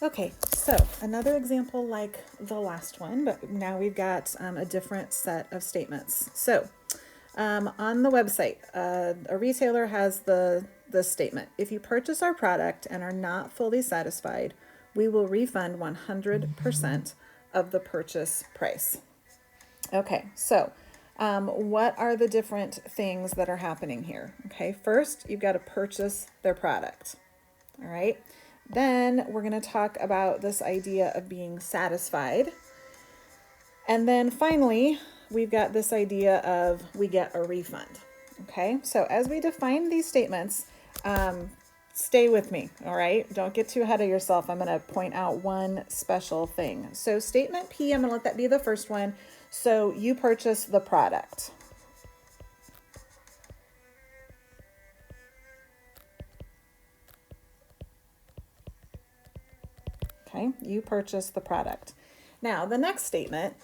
Okay, so another example like the last one, but now we've got a different set of statements. So on the website, a retailer has the statement: if you purchase our product and are not fully satisfied, we will refund 100% of the purchase price. Okay, so what are the different things that are happening here? Okay, first, you've got to purchase their product. All right, then we're going to talk about this idea of being satisfied. And then finally, we've got this idea of we get a refund. Okay, so as we define these statements, stay with me, all right? Don't get too ahead of yourself. I'm going to point out one special thing. So statement P, I'm going to let that be the first one. So you purchase the product. Okay, you purchase the product. Now, the next statement,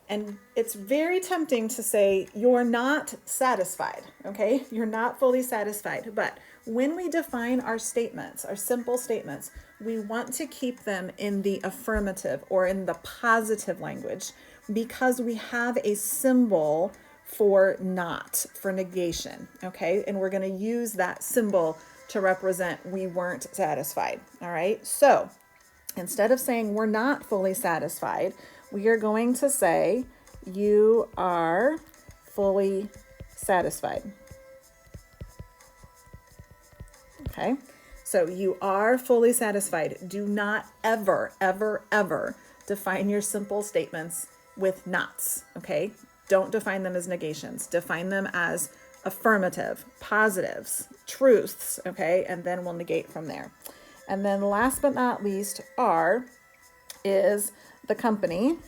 and it's very tempting to say you're not satisfied, okay? You're not fully satisfied. But when we define our statements, our simple statements, we want to keep them in the affirmative or in the positive language because we have a symbol for not, for negation, okay? And we're going to use that symbol to represent we weren't satisfied, all right? So instead of saying we're not fully satisfied, we are going to say you are fully satisfied. Okay, so you are fully satisfied. Do not ever, ever, ever define your simple statements with nots. Okay, don't define them as negations. Define them as affirmative, positives, truths. Okay, and then we'll negate from there. And then last but not least, R is the company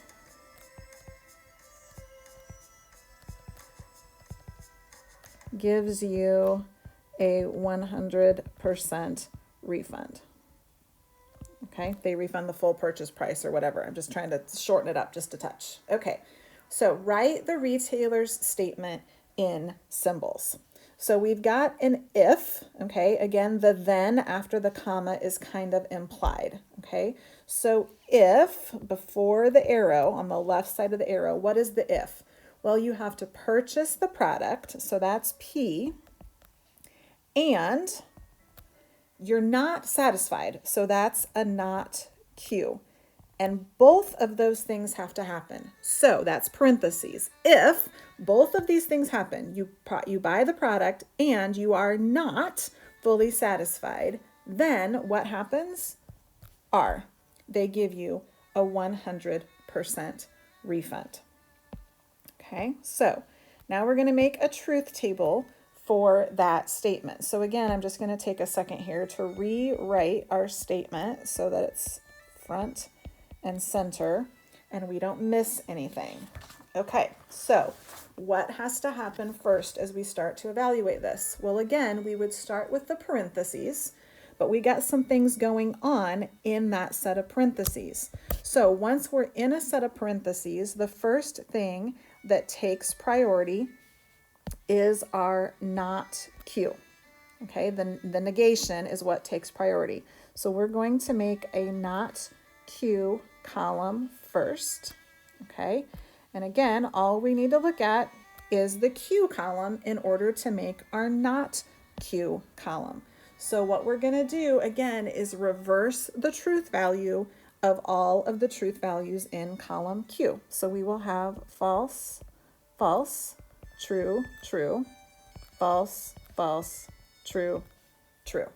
gives you a 100% refund. Okay, they refund the full purchase price or whatever. I'm just trying to shorten it up just a touch. Okay, so write the retailer's statement in symbols. So we've got an if, okay? Again, the then after the comma is kind of implied, okay? So if, before the arrow, on the left side of the arrow, what is the if? Well, you have to purchase the product, so that's P, and you're not satisfied, so that's a not Q. And both of those things have to happen. So that's parentheses. If both of these things happen, you buy the product and you are not fully satisfied, then what happens? R. They give you a 100% refund. Okay, so now we're going to make a truth table for that statement. So again, I'm just going to take a second here to rewrite our statement so that it's front and center and we don't miss anything. Okay, so what has to happen first as we start to evaluate this? Well, again, we would start with the parentheses, but we got some things going on in that set of parentheses. So once we're in a set of parentheses, the first thing that takes priority is our not Q. Okay, the negation is what takes priority. So we're going to make a not Q column first. Okay, and again, all we need to look at is the Q column in order to make our not Q column. So what we're going to do again is reverse the truth value of all of the truth values in column Q. So we will have false, false, true, true, false, false, true, true.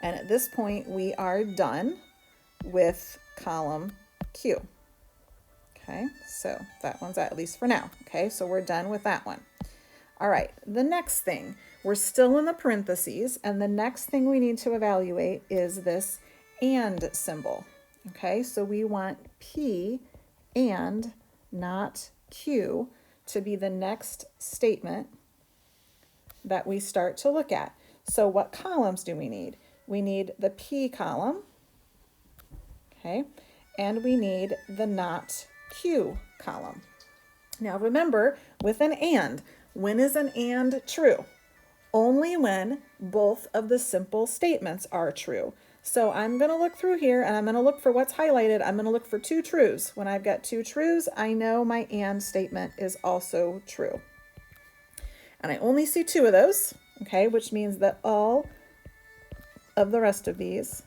And at this point, we are done with column Q. Okay, so that one's at least for now. Okay, so we're done with that one. All right, the next thing, we're still in the parentheses, and the next thing we need to evaluate is this and symbol. Okay, so we want P and not Q to be the next statement that we start to look at. So what columns do we need? We need the P column, okay, and we need the not Q column. Now remember, with an and, when is an and true? Only when both of the simple statements are true. So I'm going to look through here and I'm going to look for what's highlighted. I'm going to look for two trues. When I've got two trues, I know my and statement is also true. And I only see two of those, okay, which means that all of the rest of these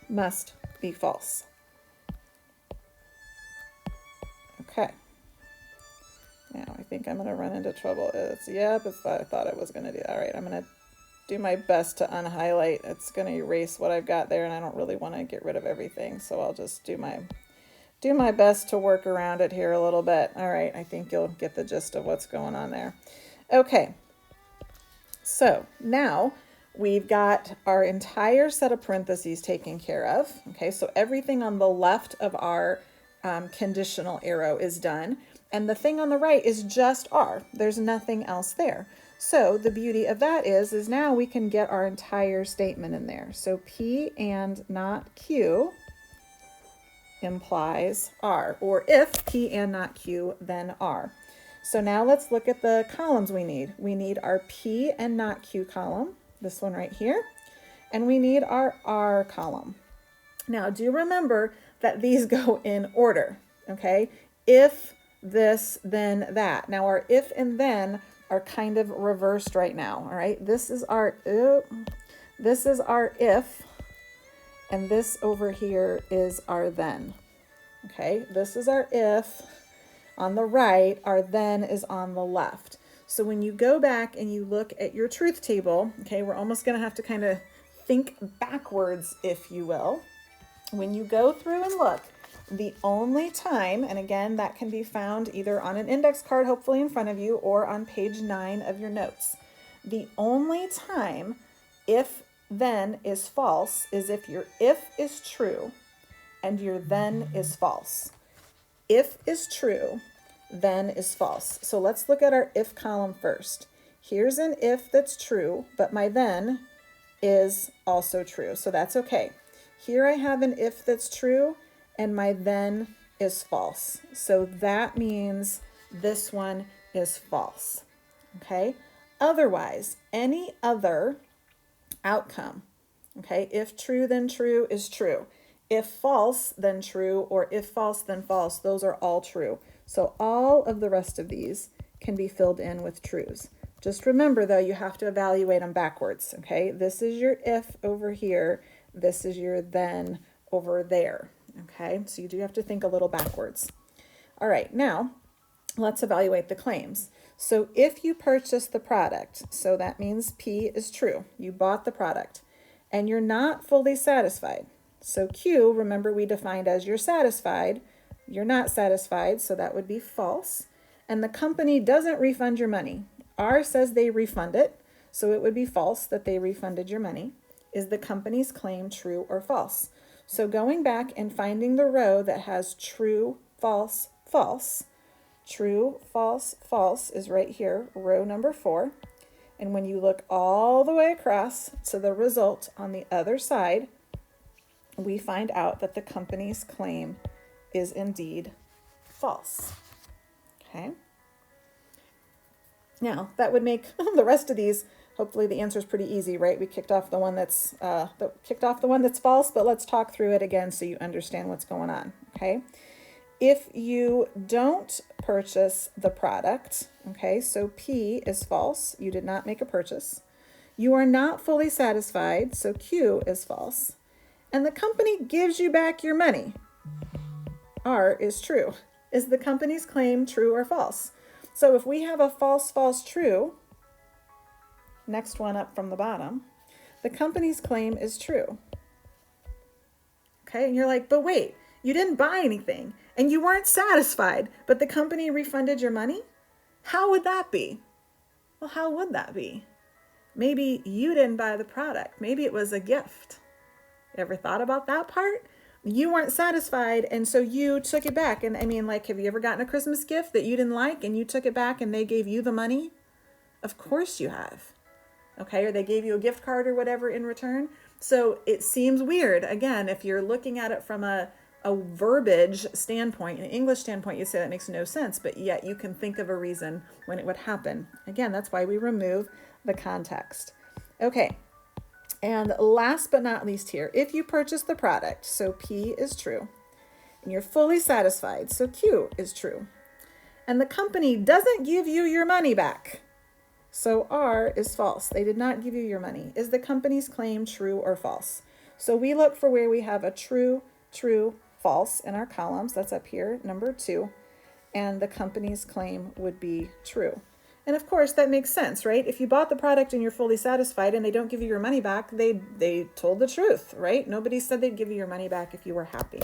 must be false. Okay. Now I think I'm going to run into trouble. It's what I thought I was going to do. All right, I'm going to do my best to unhighlight. It's going to erase what I've got there, and I don't really want to get rid of everything, so I'll just do my best to work around it here a little bit. All right, I think you'll get the gist of what's going on there. Okay, so now we've got our entire set of parentheses taken care of. Okay, so everything on the left of our conditional arrow is done. And the thing on the right is just R. There's nothing else there. So the beauty of that is now we can get our entire statement in there. So P and not Q implies R. Or if P and not Q, then R. So now let's look at the columns we need. We need our P and not Q column, this one right here. And we need our R column. Now do remember that these go in order, okay? If this, then that. Now our if and then are kind of reversed right now, all right? This is our if, and this over here is our then, okay? This is our if on the right, our then is on the left. So when you go back and you look at your truth table, okay, we're almost gonna have to kind of think backwards, if you will. When you go through and look, the only time, and again, that can be found either on an index card, hopefully in front of you, or on page 9 of your notes. The only time if then is false is if your if is true and your then is false. If is true, then is false. So let's look at our if column first. Here's an if that's true, but my then is also true, so that's okay. Here I have an if that's true, and my then is false. So that means this one is false, okay? Otherwise, any other outcome, okay? If true, then true is true. If false, then true, or if false, then false, those are all true. So all of the rest of these can be filled in with trues. Just remember though, you have to evaluate them backwards, okay? This is your if over here. This is your then over there. Okay, so you do have to think a little backwards. All right, now let's evaluate the claims. So if you purchase the product, so that means P is true, you bought the product, and you're not fully satisfied. So Q, remember we defined as you're satisfied, you're not satisfied, so that would be false. And the company doesn't refund your money. R says they refund it, so it would be false that they refunded your money. Is the company's claim true or false? So going back and finding the row that has true, false, false, true, false, false is right here, row number 4. And when you look all the way across to the result on the other side, we find out that the company's claim is indeed false. Okay. Now that would make the rest of these, hopefully the answer is pretty easy, right? We kicked off the one that's false, but let's talk through it again so you understand what's going on, okay? If you don't purchase the product, okay, so P is false, you did not make a purchase. You are not fully satisfied, so Q is false. And the company gives you back your money. R is true. Is the company's claim true or false? So if we have a false, false, true, next one up from the bottom, the company's claim is true. Okay, and you're like, but wait, you didn't buy anything and you weren't satisfied, but the company refunded your money? How would that be? Well, how would that be? Maybe you didn't buy the product. Maybe it was a gift. You ever thought about that part? You weren't satisfied, and so you took it back. And I mean, like, have you ever gotten a Christmas gift that you didn't like and you took it back and they gave you the money? Of course you have. Okay, or they gave you a gift card or whatever in return. So it seems weird. Again, if you're looking at it from a verbiage standpoint, an English standpoint, you say that makes no sense, but yet you can think of a reason when it would happen. Again, that's why we remove the context. Okay, And last but not least here, if you purchase the product, so P is true, and you're fully satisfied, so Q is true, and the company doesn't give you your money back, so R is false. They did not give you your money. Is the company's claim true or false? So we look for where we have a true, true, false in our columns. That's up here, number 2, and the company's claim would be true. And of course, that makes sense, right? If you bought the product and you're fully satisfied and they don't give you your money back, they told the truth, right? Nobody said they'd give you your money back if you were happy.